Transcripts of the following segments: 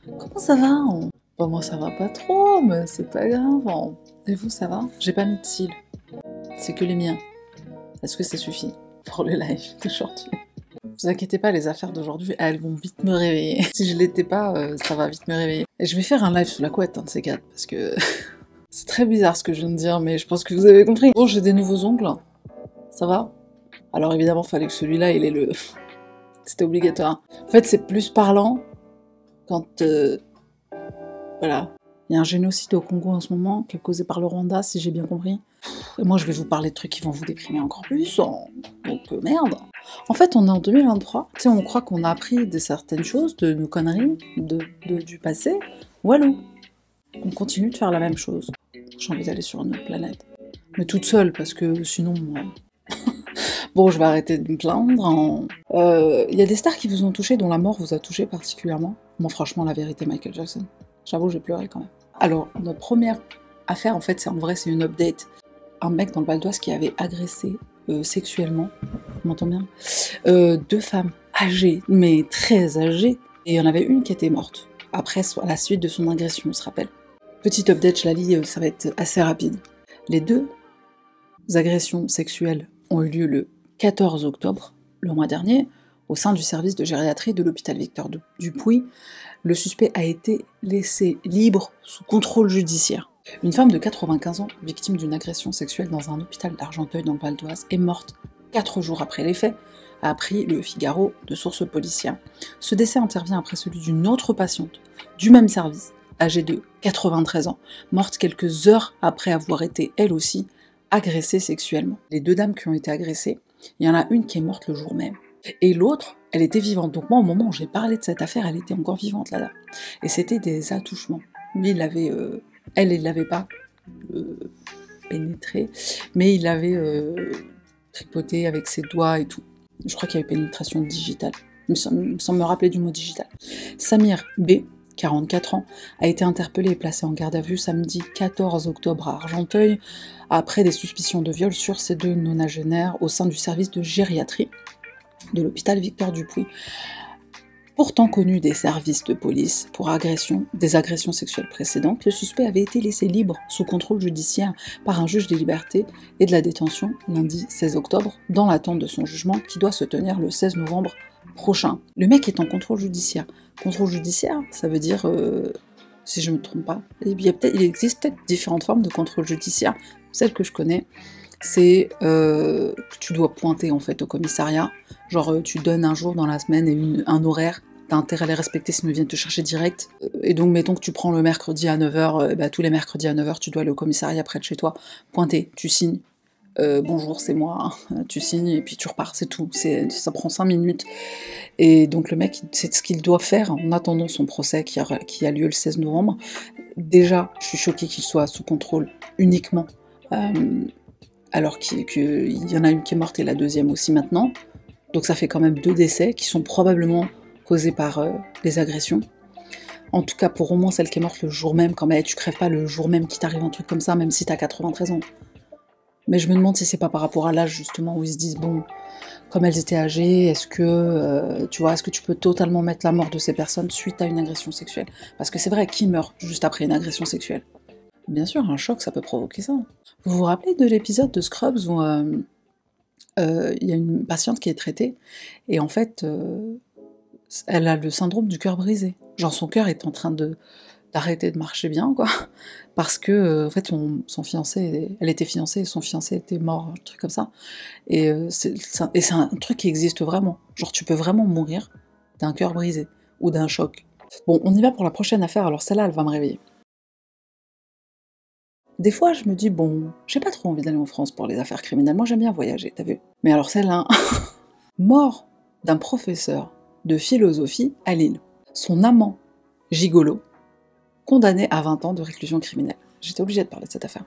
Comment ça va? Bon, moi ça va pas trop, mais c'est pas grave. Et vous, ça va? J'ai pas mis de cils. C'est que les miens. Est-ce que ça suffit pour le live d'aujourd'hui? Vous inquiétez pas, les affaires d'aujourd'hui, elles vont vite me réveiller. Si je l'étais pas, ça va vite me réveiller. Et je vais faire un live sous la couette, de ces quatre, parce que c'est très bizarre ce que je viens de dire, mais je pense que vous avez compris. Bon, j'ai des nouveaux ongles. Ça va? Alors évidemment, fallait que celui-là, il ait le... C'était obligatoire. En fait, c'est plus parlant quand... Voilà. Il y a un génocide au Congo en ce moment, qui est causé par le Rwanda, si j'ai bien compris. Et moi, je vais vous parler de trucs qui vont vous déprimer encore plus. Donc, merde. En fait, on est en 2023. Tu sais, on croit qu'on a appris de certaines choses, de nos conneries, du passé. Walou. On continue de faire la même chose. J'ai envie d'aller sur une autre planète. Mais toute seule, parce que sinon... Bon, je vais arrêter de me plaindre. Y a des stars qui vous ont touché, dont la mort vous a touché particulièrement. Moi, franchement, la vérité, Michael Jackson. J'avoue, j'ai pleuré quand même. Alors, notre première affaire, en fait, c'est une update. Un mec dans le Val d'Oise qui avait agressé sexuellement, on m'entend bien, deux femmes âgées, mais très âgées, et il y en avait une qui était morte. Après, à la suite de son agression, on se rappelle. Petite update, je la lis, ça va être assez rapide. Les deux agressions sexuelles ont eu lieu le 14 octobre, le mois dernier, au sein du service de gériatrie de l'hôpital Victor Dupuy. Le suspect a été laissé libre sous contrôle judiciaire. Une femme de 95 ans, victime d'une agression sexuelle dans un hôpital d'Argenteuil dans le Val d'Oise, est morte 4 jours après les faits, a appris le Figaro de sources policières. Ce décès intervient après celui d'une autre patiente du même service, âgée de 93 ans, morte quelques heures après avoir été, elle aussi, agressée sexuellement. Les deux dames qui ont été agressées, il y en a une qui est morte le jour même. Et l'autre, elle était vivante. Donc moi, au moment où j'ai parlé de cette affaire, elle était encore vivante, la dame. Et c'était des attouchements. Lui, il l'avait... elle, il l'avait pas pénétré, mais il l'avait tripoté avec ses doigts et tout. Je crois qu'il y avait pénétration digitale. Sans me rappeler du mot digital. Samir B., 44 ans, a été interpellé et placé en garde à vue samedi 14 octobre à Argenteuil, après des suspicions de viol sur ces deux nonagénaires au sein du service de gériatrie de l'hôpital Victor Dupuy. Pourtant connu des services de police pour des agressions sexuelles précédentes, le suspect avait été laissé libre sous contrôle judiciaire par un juge des libertés et de la détention lundi 16 octobre, dans l'attente de son jugement qui doit se tenir le 16 novembre prochain. Le mec est en contrôle judiciaire. Contrôle judiciaire, ça veut dire, si je ne me trompe pas, il existe peut-être différentes formes de contrôle judiciaire. Celle que je connais, c'est que tu dois pointer en fait au commissariat, genre tu donnes un jour dans la semaine et un horaire, t'as intérêt à les respecter sinon ils viennent te chercher direct, et donc mettons que tu prends le mercredi à 9h, tous les mercredis à 9h tu dois aller au commissariat près de chez toi, pointer, tu signes, bonjour c'est moi, tu signes et puis tu repars, c'est tout, ça prend 5 minutes, et donc le mec c'est ce qu'il doit faire en attendant son procès qui a lieu le 16 novembre, déjà je suis choquée qu'il soit sous contrôle uniquement, alors qu'il y en a une qui est morte et la deuxième aussi maintenant. Donc ça fait quand même 2 décès qui sont probablement causés par les agressions. En tout cas, pour au moins celle qui est morte le jour même, quand même, tu crèves pas le jour même qu'il t'arrive un truc comme ça, même si t'as 93 ans. Mais je me demande si c'est pas par rapport à l'âge, justement, où ils se disent, bon, comme elles étaient âgées, est-ce que tu peux totalement mettre la mort de ces personnes suite à une agression sexuelle? Parce que c'est vrai, qui meurt juste après une agression sexuelle? Bien sûr, un choc, ça peut provoquer ça. Vous vous rappelez de l'épisode de Scrubs où y a une patiente qui est traitée, et en fait, elle a le syndrome du cœur brisé. Genre son cœur est en train d'arrêter de marcher bien, quoi, parce que, en fait, son fiancé, elle était fiancée, et son fiancé était mort, un truc comme ça. Et c'est un truc qui existe vraiment. Genre, tu peux vraiment mourir d'un cœur brisé, ou d'un choc. Bon, on y va pour la prochaine affaire, alors celle-là, elle va me réveiller. Des fois, je me dis, bon, j'ai pas trop envie d'aller en France pour les affaires criminelles, moi j'aime bien voyager, t'as vu? Mais alors celle-là, mort d'un professeur de philosophie à Lille. Son amant, gigolo, condamné à 20 ans de réclusion criminelle. J'étais obligée de parler de cette affaire.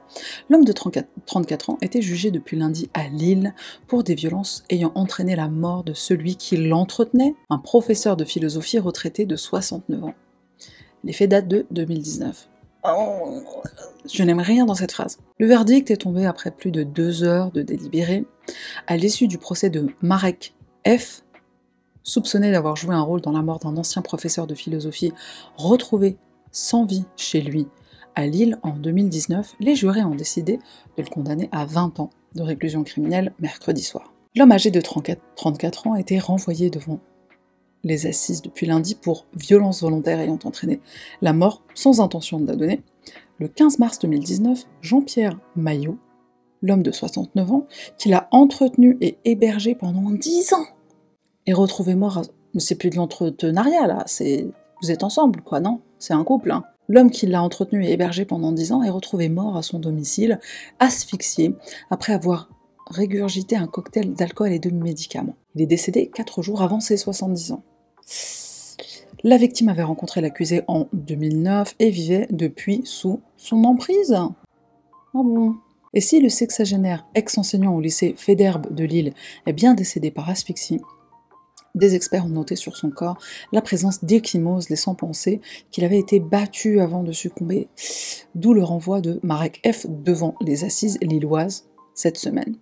L'homme de 34 ans était jugé depuis lundi à Lille pour des violences ayant entraîné la mort de celui qui l'entretenait, un professeur de philosophie retraité de 69 ans. Les faits datent de 2019. Oh, je n'aime rien dans cette phrase. Le verdict est tombé après plus de 2 heures de délibéré, à l'issue du procès de Marek F., soupçonné d'avoir joué un rôle dans la mort d'un ancien professeur de philosophie retrouvé sans vie chez lui à Lille en 2019, les jurés ont décidé de le condamner à 20 ans de réclusion criminelle mercredi soir. L'homme âgé de 34 ans a été renvoyé devant les assises depuis lundi pour violence volontaire ayant entraîné la mort sans intention de la donner. Le 15 mars 2019, Jean-Pierre Maillot, l'homme de 69 ans, qui l'a entretenu et hébergé pendant 10 ans, est retrouvé mort. Mais c'est plus de l'entretenariat là, vous êtes ensemble quoi, non? C'est un couple, hein. L'homme qui l'a entretenu et hébergé pendant 10 ans est retrouvé mort à son domicile, asphyxié, après avoir régurgité un cocktail d'alcool et de médicaments. Il est décédé 4 jours avant ses 70 ans. La victime avait rencontré l'accusé en 2009 et vivait depuis sous son emprise. Ah bon? Et si le sexagénaire ex-enseignant au lycée Fédherbe de Lille est bien décédé par asphyxie, des experts ont noté sur son corps la présence d'ecchymoses, laissant penser qu'il avait été battu avant de succomber, d'où le renvoi de Marek F. devant les assises lilloises cette semaine.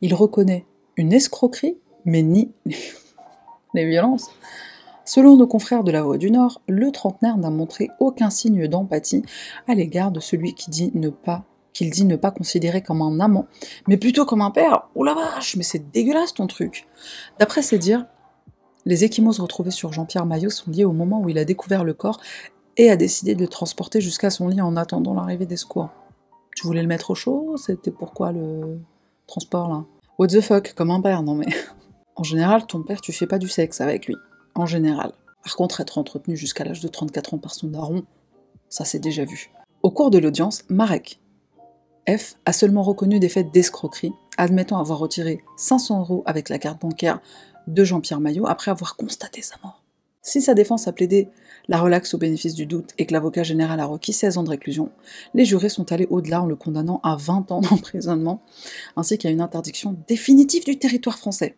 Il reconnaît une escroquerie, mais nie les violences. Selon nos confrères de La Voix du Nord, le trentenaire n'a montré aucun signe d'empathie à l'égard de celui qu'il dit ne pas considérer comme un amant, mais plutôt comme un père. Oh la vache, mais c'est dégueulasse ton truc. D'après ses dires, les ecchymoses retrouvées sur Jean-Pierre Maillot sont liées au moment où il a découvert le corps et a décidé de le transporter jusqu'à son lit en attendant l'arrivée des secours. Tu voulais le mettre au chaud? C'était pourquoi le transport là? What the fuck, comme un père, non mais... En général, ton père, tu fais pas du sexe avec lui. En général. Par contre, être entretenu jusqu'à l'âge de 34 ans par son daron, ça c'est déjà vu. Au cours de l'audience, Marek F. a seulement reconnu des faits d'escroquerie, admettant avoir retiré 500 € avec la carte bancaire de Jean-Pierre Maillot après avoir constaté sa mort. Si sa défense a plaidé la relaxe au bénéfice du doute et que l'avocat général a requis 16 ans de réclusion, les jurés sont allés au-delà en le condamnant à 20 ans d'emprisonnement, ainsi qu'à une interdiction définitive du territoire français.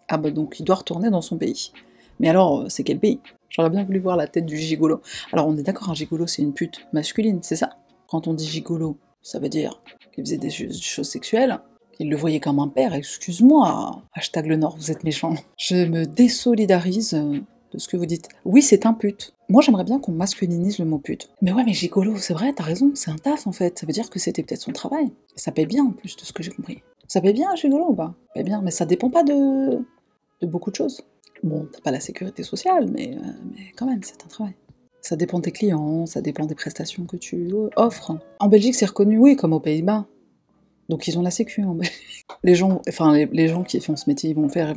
Ah bah donc il doit retourner dans son pays. Mais alors, c'est quel pays? J'aurais bien voulu voir la tête du gigolo. Alors on est d'accord, un gigolo c'est une pute masculine, c'est ça? Quand on dit gigolo, ça veut dire qu'il faisait des choses sexuelles, qu'il le voyait comme un père, excuse-moi, hashtag le Nord, vous êtes méchant. Je me désolidarise de ce que vous dites. Oui, c'est un pute. Moi j'aimerais bien qu'on masculinise le mot pute. Mais ouais, mais gigolo, c'est vrai, t'as raison, c'est un taf en fait, ça veut dire que c'était peut-être son travail. Et ça paye bien en plus, de ce que j'ai compris. Ça paye bien un gigolo ou pas? Ça paye bien, mais ça dépend pas de beaucoup de choses. Bon, t'as pas la sécurité sociale, mais quand même, c'est un travail. Ça dépend des clients, ça dépend des prestations que tu offres. En Belgique, c'est reconnu, oui, comme aux Pays-Bas. Donc ils ont la sécu en Belgique. Les gens qui font ce métier, ils vont le faire.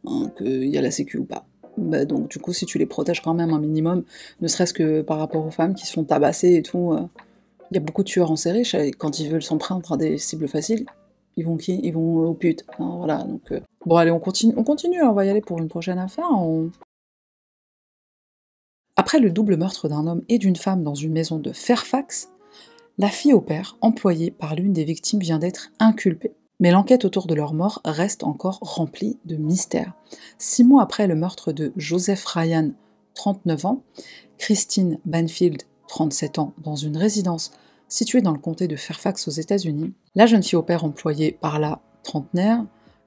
Hein, qu'il y a la sécu ou pas. Bah, donc du coup, si tu les protèges quand même un minimum, ne serait-ce que par rapport aux femmes qui se font tabasser et tout, il y a beaucoup de tueurs en série, quand ils veulent s'en prendre à des cibles faciles, ils vont qui? Ils vont aux putes. Hein, voilà, donc... Bon allez, on continue, on va y aller pour une prochaine affaire. Après le double meurtre d'un homme et d'une femme dans une maison de Fairfax, la fille au père, employée par l'une des victimes, vient d'être inculpée. Mais l'enquête autour de leur mort reste encore remplie de mystères. 6 mois après le meurtre de Joseph Ryan, 39 ans, Christine Banfield, 37 ans, dans une résidence située dans le comté de Fairfax aux États-Unis, la jeune fille au père employée par la trentenaire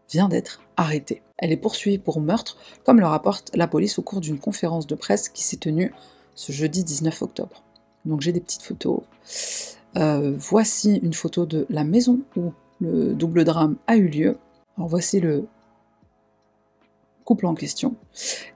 vient d'être arrêtée. Elle est poursuivie pour meurtre, comme le rapporte la police au cours d'une conférence de presse qui s'est tenue ce jeudi 19 octobre. Donc j'ai des petites photos. Voici une photo de la maison où le double drame a eu lieu. Alors voici le couple en question.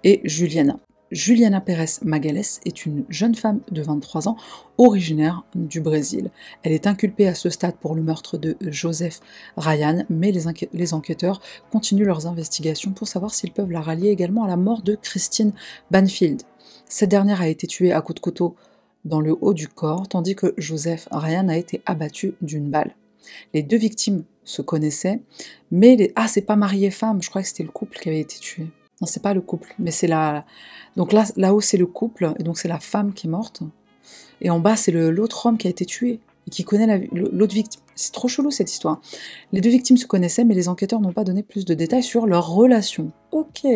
Et Juliana. Juliana Pérez Magalhães est une jeune femme de 23 ans, originaire du Brésil. Elle est inculpée à ce stade pour le meurtre de Joseph Ryan, mais les enquêteurs continuent leurs investigations pour savoir s'ils peuvent la rallier également à la mort de Christine Banfield. Cette dernière a été tuée à coups de couteau dans le haut du corps, tandis que Joseph Ryan a été abattu d'une balle. Les deux victimes se connaissaient, mais c'est pas mari et femme, je crois que c'était le couple qui avait été tué. Non, c'est pas le couple, mais c'est la... Donc là-haut, c'est le couple, et donc c'est la femme qui est morte. Et en bas, c'est l'autre homme qui a été tué, et qui connaît l'autre victime. C'est trop chelou, cette histoire. Les deux victimes se connaissaient, mais les enquêteurs n'ont pas donné plus de détails sur leur relation. Ok.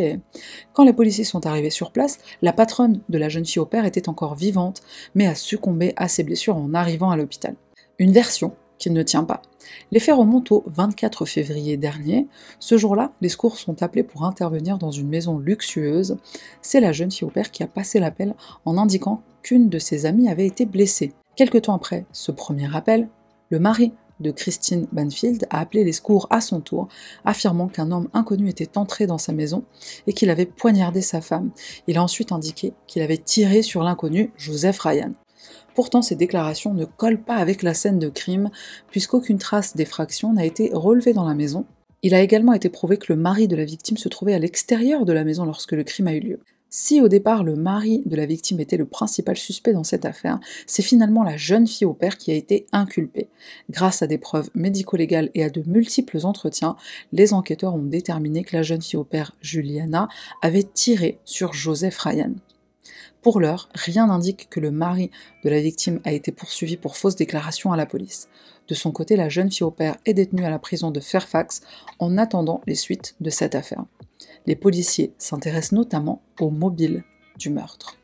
Quand les policiers sont arrivés sur place, la patronne de la jeune fille au père était encore vivante, mais a succombé à ses blessures en arrivant à l'hôpital. Une version qui ne tient pas. Les faits remontent au 24 février dernier. Ce jour-là, les secours sont appelés pour intervenir dans une maison luxueuse. C'est la jeune fille au père qui a passé l'appel en indiquant qu'une de ses amies avait été blessée. Quelque temps après ce premier appel, le mari de Christine Banfield a appelé les secours à son tour, affirmant qu'un homme inconnu était entré dans sa maison et qu'il avait poignardé sa femme. Il a ensuite indiqué qu'il avait tiré sur l'inconnu Joseph Ryan. Pourtant, ces déclarations ne collent pas avec la scène de crime, puisqu'aucune trace d'effraction n'a été relevée dans la maison. Il a également été prouvé que le mari de la victime se trouvait à l'extérieur de la maison lorsque le crime a eu lieu. Si au départ le mari de la victime était le principal suspect dans cette affaire, c'est finalement la jeune fille au père qui a été inculpée. Grâce à des preuves médico-légales et à de multiples entretiens, les enquêteurs ont déterminé que la jeune fille au père, Juliana, avait tiré sur Joseph Ryan. Pour l'heure, rien n'indique que le mari de la victime a été poursuivi pour fausse déclaration à la police. De son côté, la jeune fille au père est détenue à la prison de Fairfax en attendant les suites de cette affaire. Les policiers s'intéressent notamment au mobile du meurtre.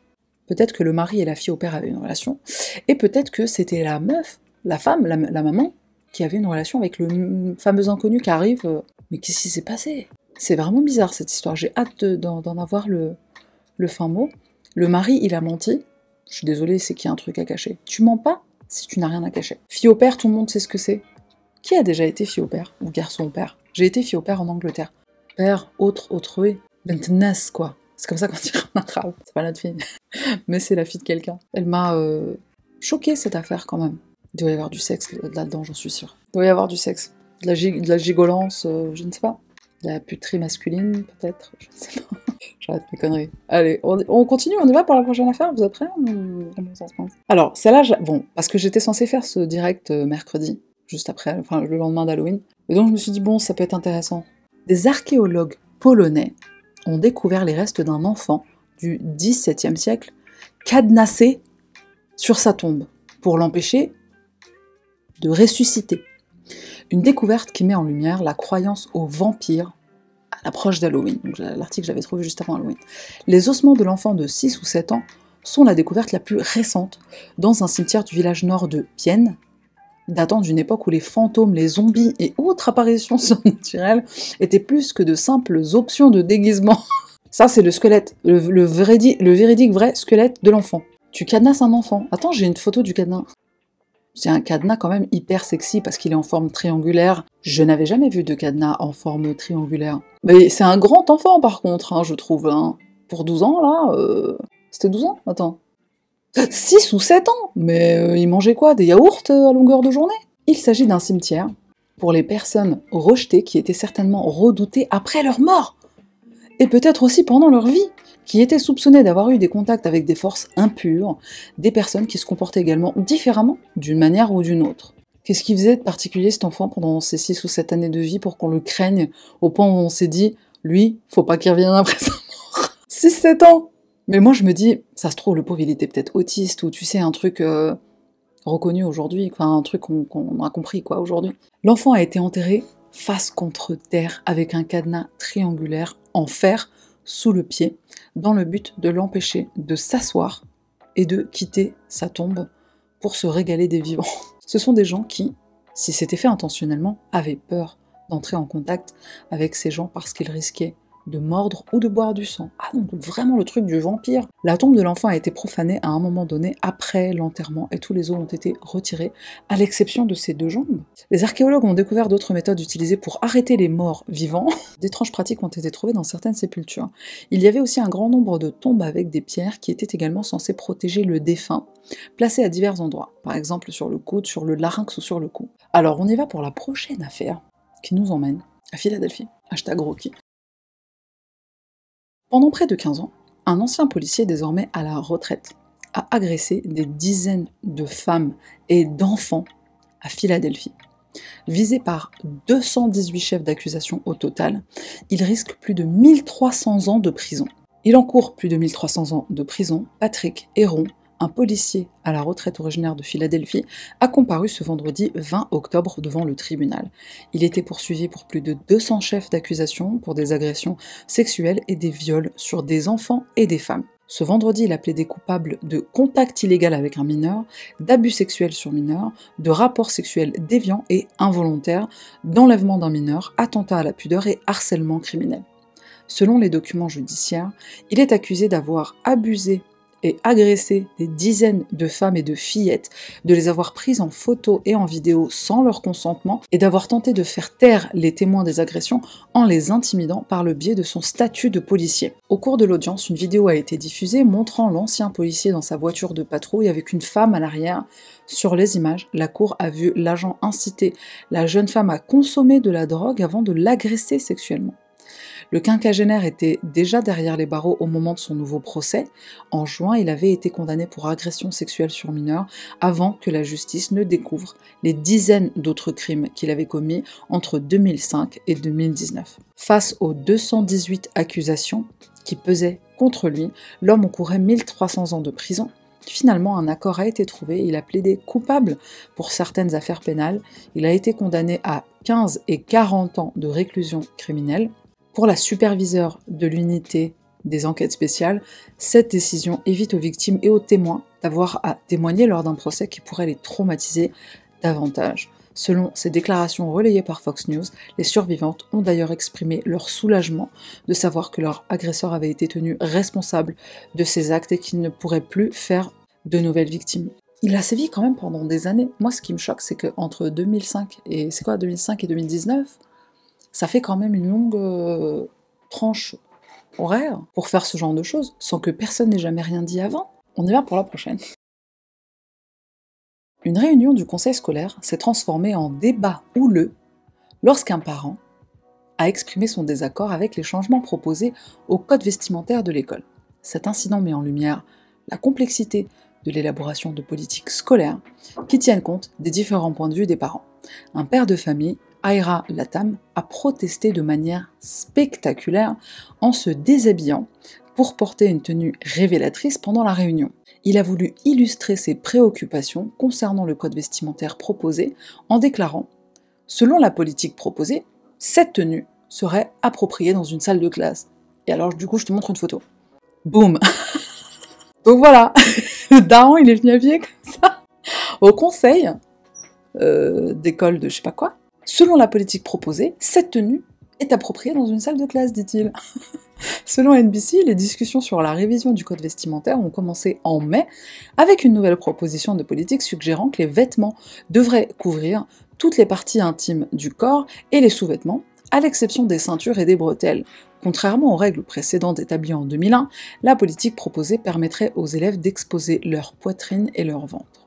Peut-être que le mari et la fille au père avaient une relation, et peut-être que c'était la meuf, la femme, la maman, qui avait une relation avec le fameux inconnu qui arrive. Mais qu'est-ce qui s'est passé? C'est vraiment bizarre cette histoire, j'ai hâte d'en avoir le fin mot. Le mari, il a menti. Je suis désolée, c'est qu'il y a un truc à cacher. Tu mens pas si tu n'as rien à cacher. Fille au père, tout le monde sait ce que c'est. Qui a déjà été fille au père ou garçon au père? J'ai été fille au père en Angleterre. Père, autre, autrui. Bentness, quoi. C'est comme ça qu'on dit en arabe. C'est pas notre fille. Mais c'est la fille de quelqu'un. Elle m'a choquée, cette affaire, quand même. Il doit y avoir du sexe là-dedans, j'en suis sûre. Il doit y avoir du sexe. De la gigolance, je ne sais pas. De la puterie masculine, peut-être. Je ne sais pas. J'arrête mes conneries. Allez, on continue, on y va pour la prochaine affaire, vous êtes prêts? Comment ça se passe? Alors, celle-là, bon, parce que j'étais censée faire ce direct mercredi, juste après, enfin le lendemain d'Halloween. Et donc je me suis dit, bon, ça peut être intéressant. Des archéologues polonais ont découvert les restes d'un enfant du XVIIe siècle cadenassé sur sa tombe pour l'empêcher de ressusciter. Une découverte qui met en lumière la croyance aux vampires à l'approche d'Halloween. Donc, l'article j'avais trouvé juste avant Halloween. Les ossements de l'enfant de 6 ou 7 ans sont la découverte la plus récente dans un cimetière du village nord de Pienne, datant d'une époque où les fantômes, les zombies et autres apparitions surnaturelles étaient plus que de simples options de déguisement. Ça, c'est le squelette, le véridique vrai squelette de l'enfant. Tu cadenasses un enfant. Attends, j'ai une photo du cadenas. C'est un cadenas quand même hyper sexy parce qu'il est en forme triangulaire. Je n'avais jamais vu de cadenas en forme triangulaire. Mais c'est un grand enfant par contre, hein, je trouve. Hein. Pour 12 ans, là... C'était 12 ans? Attends. 6 ou 7 ans? Mais il mangeait quoi? Des yaourts à longueur de journée? Il s'agit d'un cimetière pour les personnes rejetées qui étaient certainement redoutées après leur mort. Et peut-être aussi pendant leur vie, qui étaient soupçonnées d'avoir eu des contacts avec des forces impures, des personnes qui se comportaient également différemment d'une manière ou d'une autre. Qu'est-ce qui faisait de particulier cet enfant pendant ses 6 ou 7 années de vie pour qu'on le craigne, au point où on s'est dit, lui, faut pas qu'il revienne après sa mort. 6-7 ans! Mais moi je me dis, ça se trouve, le pauvre il était peut-être autiste, ou tu sais, un truc reconnu aujourd'hui, enfin un truc qu'on a compris quoi aujourd'hui. L'enfant a été enterré face contre terre avec un cadenas triangulaire en fer sous le pied, dans le but de l'empêcher de s'asseoir et de quitter sa tombe pour se régaler des vivants. Ce sont des gens qui, si c'était fait intentionnellement, avaient peur d'entrer en contact avec ces gens parce qu'ils risquaient de mordre ou de boire du sang. Ah donc vraiment le truc du vampire. La tombe de l'enfant a été profanée à un moment donné après l'enterrement et tous les os ont été retirés, à l'exception de ses 2 jambes. Les archéologues ont découvert d'autres méthodes utilisées pour arrêter les morts vivants. D'étranges pratiques ont été trouvées dans certaines sépultures. Il y avait aussi un grand nombre de tombes avec des pierres qui étaient également censées protéger le défunt, placées à divers endroits, par exemple sur le coude, sur le larynx ou sur le cou. Alors on y va pour la prochaine affaire qui nous emmène à Philadelphie. #Rocky. Pendant près de 15 ans, un ancien policier désormais à la retraite a agressé des dizaines de femmes et d'enfants à Philadelphie. Visé par 218 chefs d'accusation au total, il risque plus de 1300 ans de prison. Il encourt plus de 1300 ans de prison. Patrick Heron, un policier à la retraite originaire de Philadelphie, a comparu ce vendredi 20 octobre devant le tribunal. Il était poursuivi pour plus de 200 chefs d'accusation pour des agressions sexuelles et des viols sur des enfants et des femmes. Ce vendredi, il a plaidé coupable de contact illégal avec un mineur, d'abus sexuels sur mineur, de rapports sexuels déviants et involontaires, d'enlèvement d'un mineur, attentat à la pudeur et harcèlement criminel. Selon les documents judiciaires, il est accusé d'avoir abusé et agressé des dizaines de femmes et de fillettes, de les avoir prises en photo et en vidéo sans leur consentement et d'avoir tenté de faire taire les témoins des agressions en les intimidant par le biais de son statut de policier. Au cours de l'audience, une vidéo a été diffusée montrant l'ancien policier dans sa voiture de patrouille avec une femme à l'arrière. Sur les images, la cour a vu l'agent inciter la jeune femme à consommer de la drogue avant de l'agresser sexuellement. Le quinquagénaire était déjà derrière les barreaux au moment de son nouveau procès. En juin, il avait été condamné pour agression sexuelle sur mineur avant que la justice ne découvre les dizaines d'autres crimes qu'il avait commis entre 2005 et 2019. Face aux 218 accusations qui pesaient contre lui, l'homme encourait 1300 ans de prison. Finalement, un accord a été trouvé, il a plaidé coupable pour certaines affaires pénales, il a été condamné à 15 et 40 ans de réclusion criminelle. Pour la superviseure de l'unité des enquêtes spéciales, cette décision évite aux victimes et aux témoins d'avoir à témoigner lors d'un procès qui pourrait les traumatiser davantage. Selon ces déclarations relayées par Fox News, les survivantes ont d'ailleurs exprimé leur soulagement de savoir que leur agresseur avait été tenu responsable de ces actes et qu'il ne pourrait plus faire de nouvelles victimes. Il a sévi quand même pendant des années. Moi, ce qui me choque, c'est qu'entre 2005 et 2019, ça fait quand même une longue tranche horaire pour faire ce genre de choses, sans que personne n'ait jamais rien dit avant. On y va pour la prochaine. Une réunion du conseil scolaire s'est transformée en débat houleux lorsqu'un parent a exprimé son désaccord avec les changements proposés au code vestimentaire de l'école. Cet incident met en lumière la complexité de l'élaboration de politiques scolaires qui tiennent compte des différents points de vue des parents. Un père de famille, Aira Latam, a protesté de manière spectaculaire en se déshabillant pour porter une tenue révélatrice pendant la réunion. Il a voulu illustrer ses préoccupations concernant le code vestimentaire proposé en déclarant « Selon la politique proposée, cette tenue serait appropriée dans une salle de classe. » Et alors du coup je te montre une photo. Boum. Donc voilà, le daron il est venu habillé comme ça au conseil d'école de je sais pas quoi. Selon la politique proposée, cette tenue est appropriée dans une salle de classe, dit-il. Selon NBC, les discussions sur la révision du code vestimentaire ont commencé en mai avec une nouvelle proposition de politique suggérant que les vêtements devraient couvrir toutes les parties intimes du corps et les sous-vêtements, à l'exception des ceintures et des bretelles. Contrairement aux règles précédentes établies en 2001, la politique proposée permettrait aux élèves d'exposer leur poitrine et leur ventre.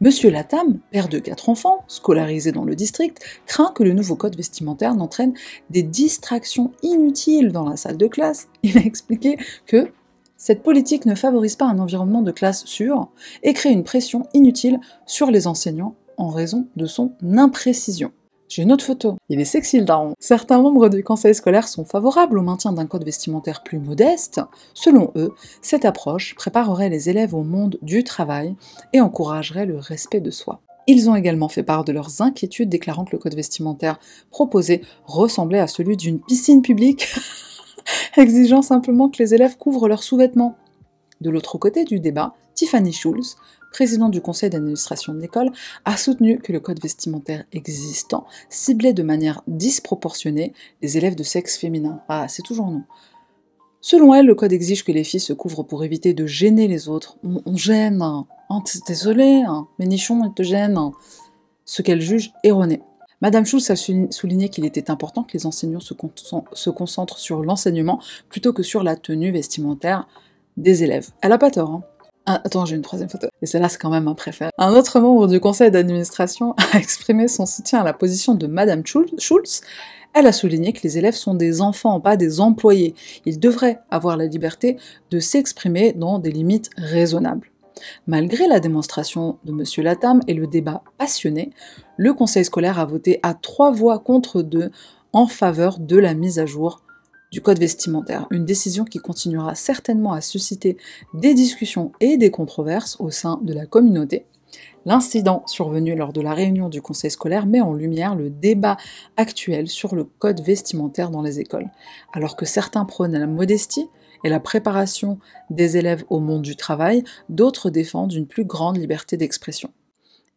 Monsieur Latam, père de 4 enfants, scolarisé dans le district, craint que le nouveau code vestimentaire n'entraîne des distractions inutiles dans la salle de classe. Il a expliqué que cette politique ne favorise pas un environnement de classe sûr et crée une pression inutile sur les enseignants en raison de son imprécision. J'ai une autre photo. Il est sexy le daron. Certains membres du conseil scolaire sont favorables au maintien d'un code vestimentaire plus modeste. Selon eux, cette approche préparerait les élèves au monde du travail et encouragerait le respect de soi. Ils ont également fait part de leurs inquiétudes, déclarant que le code vestimentaire proposé ressemblait à celui d'une piscine publique, exigeant simplement que les élèves couvrent leurs sous-vêtements. De l'autre côté du débat, Tiffany Schulz, présidente du conseil d'administration de l'école, a soutenu que le code vestimentaire existant ciblait de manière disproportionnée les élèves de sexe féminin. Ah, c'est toujours nous. Selon elle, le code exige que les filles se couvrent pour éviter de gêner les autres. On gêne. Oh, désolé, mais nichon, il te gêne. Ce qu'elle juge erroné. Madame Schulz a souligné qu'il était important que les enseignants se concentrent sur l'enseignement plutôt que sur la tenue vestimentaire des élèves. Elle a pas tort, hein. Ah, attends, j'ai une troisième photo. Et celle-là, c'est quand même un préféré. Un autre membre du conseil d'administration a exprimé son soutien à la position de Madame Schulz. Elle a souligné que les élèves sont des enfants, pas des employés. Ils devraient avoir la liberté de s'exprimer dans des limites raisonnables. Malgré la démonstration de M. Latam et le débat passionné, le conseil scolaire a voté à 3 voix contre 2 en faveur de la mise à jour du code vestimentaire, une décision qui continuera certainement à susciter des discussions et des controverses au sein de la communauté. L'incident survenu lors de la réunion du conseil scolaire met en lumière le débat actuel sur le code vestimentaire dans les écoles. Alors que certains prônent la modestie et la préparation des élèves au monde du travail, d'autres défendent une plus grande liberté d'expression.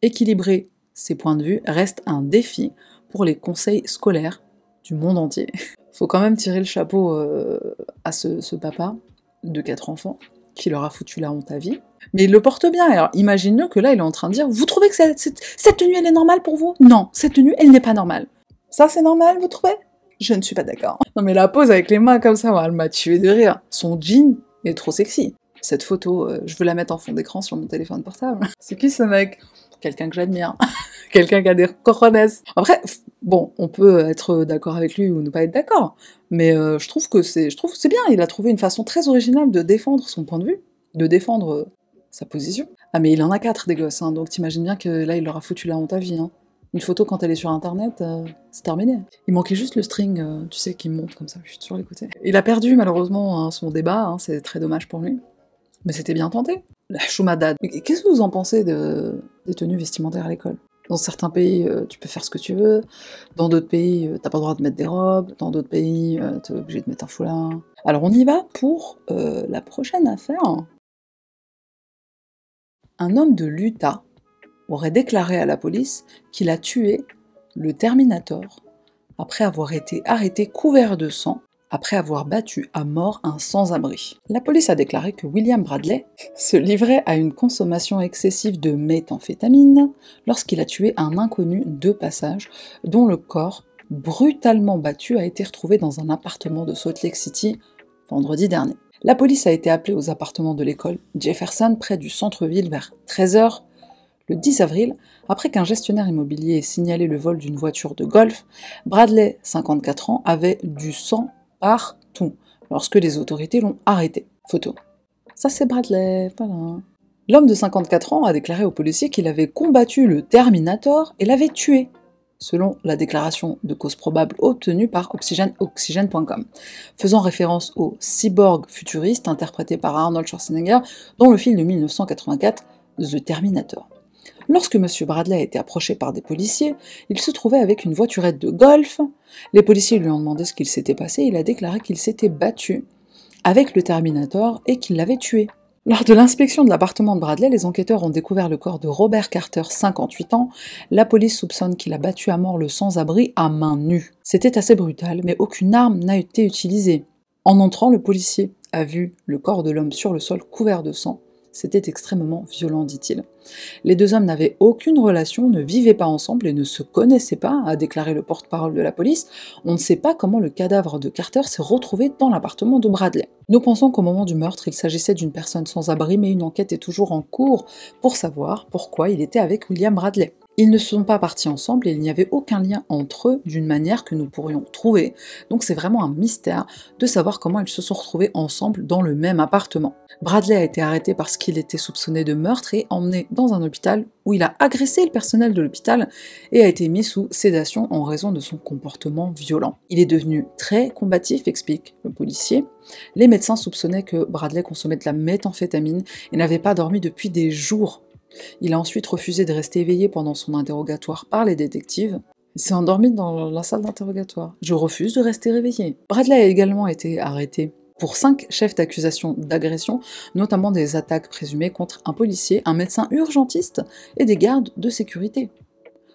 Équilibrer ces points de vue reste un défi pour les conseils scolaires du monde entier. Faut quand même tirer le chapeau à ce papa de 4 enfants qui leur a foutu la honte à vie. Mais il le porte bien. Alors imagine-le que là, il est en train de dire « Vous trouvez que cette tenue, elle est normale pour vous ?» Non, cette tenue, elle n'est pas normale. Ça, c'est normal, vous trouvez? Je ne suis pas d'accord. Non mais la pose avec les mains comme ça, elle m'a tué de rire. Son jean est trop sexy. Cette photo, je veux la mettre en fond d'écran sur mon téléphone portable. C'est qui ce mec? Quelqu'un que j'admire. Quelqu'un qui a des cojones. Après, bon, on peut être d'accord avec lui ou ne pas être d'accord, mais je trouve que c'est bien. Il a trouvé une façon très originale de défendre son point de vue, de défendre sa position. Ah mais il en a 4 des gosses, hein, donc t'imagines bien que là il leur a foutu la honte à vie. Hein. Une photo quand elle est sur internet, c'est terminé. Il manquait juste le string, tu sais, qui monte comme ça, sur les côtés. Il a perdu malheureusement hein, son débat, hein, c'est très dommage pour lui. Mais c'était bien tenté. La choumadade. Qu'est-ce que vous en pensez des tenues vestimentaires à l'école? Dans certains pays, tu peux faire ce que tu veux. Dans d'autres pays, t'as pas le droit de mettre des robes. Dans d'autres pays, t'es obligé de mettre un foulard. Alors on y va pour la prochaine affaire. Un homme de l'Utah aurait déclaré à la police qu'il a tué le Terminator après avoir été arrêté couvert de sang, après avoir battu à mort un sans-abri. La police a déclaré que William Bradley se livrait à une consommation excessive de méthamphétamine lorsqu'il a tué un inconnu de passage dont le corps, brutalement battu, a été retrouvé dans un appartement de Salt Lake City vendredi dernier. La police a été appelée aux appartements de l'école Jefferson près du centre-ville vers 13h le 10 avril, après qu'un gestionnaire immobilier ait signalé le vol d'une voiture de golf. Bradley, 54 ans, avait du sang partout lorsque les autorités l'ont arrêté. Photo. Ça c'est Bradley, voilà. L'homme de 54 ans a déclaré aux policiers qu'il avait combattu le Terminator et l'avait tué, selon la déclaration de cause probable obtenue par Oxygen.com, faisant référence au cyborg futuriste interprété par Arnold Schwarzenegger dans le film de 1984, The Terminator. Lorsque M. Bradley a été approché par des policiers, il se trouvait avec une voiturette de golf. Les policiers lui ont demandé ce qu'il s'était passé et il a déclaré qu'il s'était battu avec le Terminator et qu'il l'avait tué. Lors de l'inspection de l'appartement de Bradley, les enquêteurs ont découvert le corps de Robert Carter, 58 ans. La police soupçonne qu'il a battu à mort le sans-abri à main nue. C'était assez brutal, mais aucune arme n'a été utilisée. En entrant, le policier a vu le corps de l'homme sur le sol couvert de sang. C'était extrêmement violent, dit-il. Les deux hommes n'avaient aucune relation, ne vivaient pas ensemble et ne se connaissaient pas, a déclaré le porte-parole de la police. On ne sait pas comment le cadavre de Carter s'est retrouvé dans l'appartement de Bradley. Nous pensons qu'au moment du meurtre, il s'agissait d'une personne sans abri, mais une enquête est toujours en cours pour savoir pourquoi il était avec William Bradley. Ils ne sont pas partis ensemble et il n'y avait aucun lien entre eux d'une manière que nous pourrions trouver. Donc c'est vraiment un mystère de savoir comment ils se sont retrouvés ensemble dans le même appartement. Bradley a été arrêté parce qu'il était soupçonné de meurtre et emmené dans un hôpital où il a agressé le personnel de l'hôpital et a été mis sous sédation en raison de son comportement violent. Il est devenu très combatif, explique le policier. Les médecins soupçonnaient que Bradley consommait de la méthamphétamine et n'avait pas dormi depuis des jours. Il a ensuite refusé de rester éveillé pendant son interrogatoire par les détectives. Il s'est endormi dans la salle d'interrogatoire. « Je refuse de rester réveillé. » Bradley a également été arrêté pour 5 chefs d'accusation d'agression, notamment des attaques présumées contre un policier, un médecin urgentiste et des gardes de sécurité.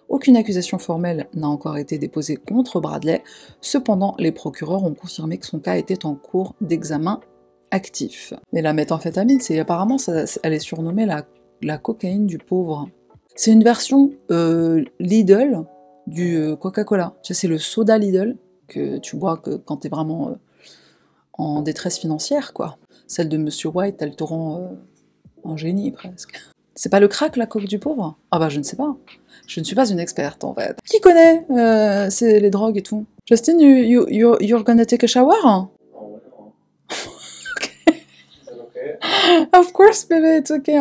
Aucune accusation formelle n'a encore été déposée contre Bradley, cependant les procureurs ont confirmé que son cas était en cours d'examen actif. Mais la méthamphétamine, apparemment, elle est surnommée la cocaïne du pauvre. C'est une version Lidl du Coca-Cola. Tu sais, c'est le soda Lidl que tu bois quand t'es vraiment en détresse financière, quoi. Celle de Monsieur White, elle te rend un génie, presque. C'est pas le crack, la coke du pauvre? Ah bah, je ne sais pas. Je ne suis pas une experte, en fait. Qui connaît c'est les drogues et tout? Justin, you're gonna take a shower? Okay. Of course, baby, it's okay.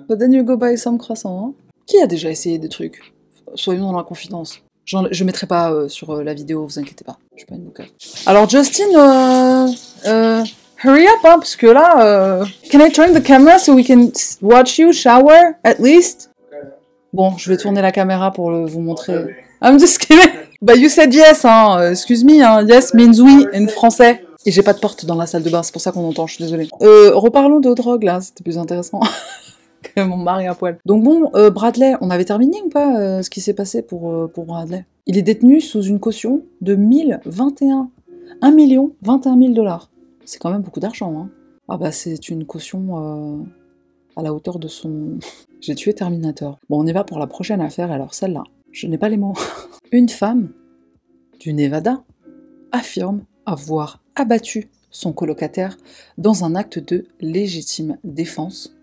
But then you go buy some croissants. Hein. Qui a déjà essayé des trucs? Soyons dans la confidence. Je mettrai pas sur la vidéo, vous inquiétez pas. Je suis pas une boucade. Alors Justin, hurry up, hein, parce que là, can I turn the camera so we can watch you shower at least? Bon, je vais tourner la caméra pour vous montrer. I'm just kidding. Bah you said yes, hein. Excuse me, hein. Yes means oui in français. Et j'ai pas de porte dans la salle de bain, c'est pour ça qu'on entend, je suis désolée. Reparlons de drogue, là, c'était plus intéressant que mon mari à poil. Donc bon, Bradley, on avait terminé ou pas ce qui s'est passé pour Bradley? Il est détenu sous une caution de 1 021 000 $. C'est quand même beaucoup d'argent, hein. Ah bah c'est une caution à la hauteur de son... J'ai tué Terminator. Bon, on y va pour la prochaine affaire, alors celle-là, je n'ai pas les mots. Une femme du Nevada affirme avoir abattu son colocataire dans un acte de légitime défense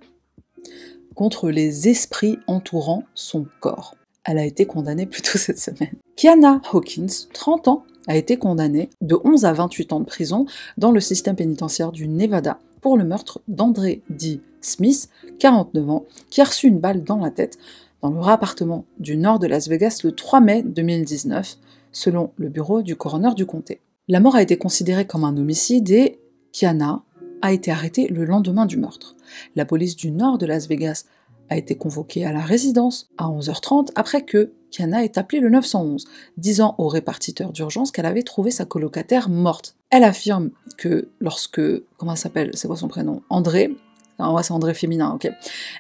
contre les esprits entourant son corps. Elle a été condamnée plus tôt cette semaine. Kiana Hawkins, 30 ans, a été condamnée de 11 à 28 ans de prison dans le système pénitentiaire du Nevada pour le meurtre d'André D. Smith, 49 ans, qui a reçu une balle dans la tête dans leur appartement du nord de Las Vegas le 3 mai 2019, selon le bureau du coroner du comté. La mort a été considérée comme un homicide et Kiana a été arrêtée le lendemain du meurtre. La police du nord de Las Vegas a été convoquée à la résidence à 11h30 après que Kiana ait appelé le 911, disant au répartiteur d'urgence qu'elle avait trouvé sa colocataire morte. Elle affirme que lorsque... Comment elle s'appelle? C'est quoi son prénom? André. Ah ouais, c'est André féminin, ok.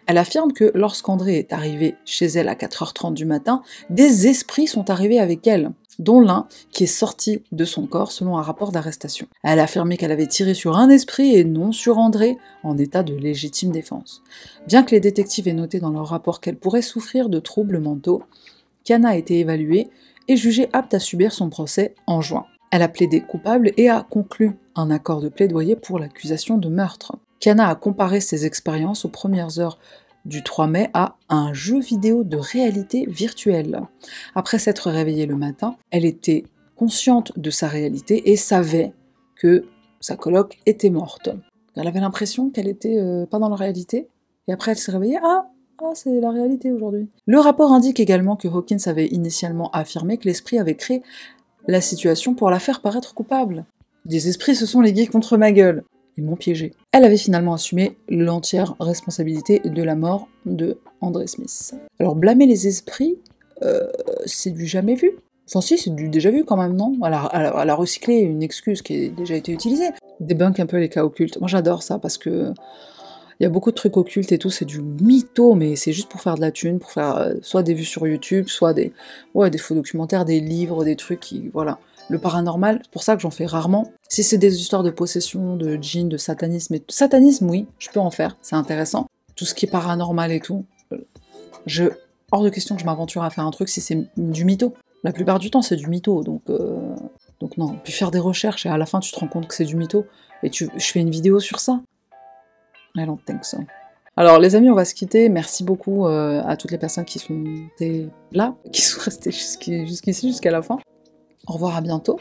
Elle affirme que lorsqu'André est arrivé chez elle à 4h30 du matin, des esprits sont arrivés avec elle, dont l'un qui est sorti de son corps selon un rapport d'arrestation. Elle a affirmé qu'elle avait tiré sur un esprit et non sur André, en état de légitime défense. Bien que les détectives aient noté dans leur rapport qu'elle pourrait souffrir de troubles mentaux, Kiana a été évaluée et jugée apte à subir son procès en juin. Elle a plaidé coupable et a conclu un accord de plaidoyer pour l'accusation de meurtre. Kiana a comparé ses expériences aux premières heures du 3 mai à un jeu vidéo de réalité virtuelle. Après s'être réveillée le matin, elle était consciente de sa réalité et savait que sa coloc était morte. Elle avait l'impression qu'elle était pas dans la réalité, et après elle s'est réveillée, c'est la réalité aujourd'hui. Le rapport indique également que Hawkins avait initialement affirmé que l'esprit avait créé la situation pour la faire paraître coupable. Des esprits se sont ligués contre ma gueule. Ils m'ont piégée. Elle avait finalement assumé l'entière responsabilité de la mort de André Smith. Alors blâmer les esprits, c'est du jamais vu. Enfin si, c'est du déjà vu quand même, non? Elle a recyclé une excuse qui a déjà été utilisée. Débunk un peu les cas occultes. Moi j'adore ça parce que il y a beaucoup de trucs occultes et tout, c'est du mytho, mais c'est juste pour faire de la thune, pour faire soit des vues sur YouTube, soit des faux documentaires, des livres, des trucs qui... Voilà. Le paranormal, c'est pour ça que j'en fais rarement. Si c'est des histoires de possession, de djinn, de satanisme, satanisme, oui, je peux en faire, c'est intéressant. Tout ce qui est paranormal et tout, hors de question que je m'aventure à faire un truc si c'est du mytho. La plupart du temps, c'est du mytho, donc non. Puis faire des recherches et à la fin, tu te rends compte que c'est du mytho, et je fais une vidéo sur ça. I don't think so. Alors les amis, on va se quitter. Merci beaucoup à toutes les personnes qui sont là, qui sont restées jusqu'ici, jusqu'à la fin. Au revoir, à bientôt.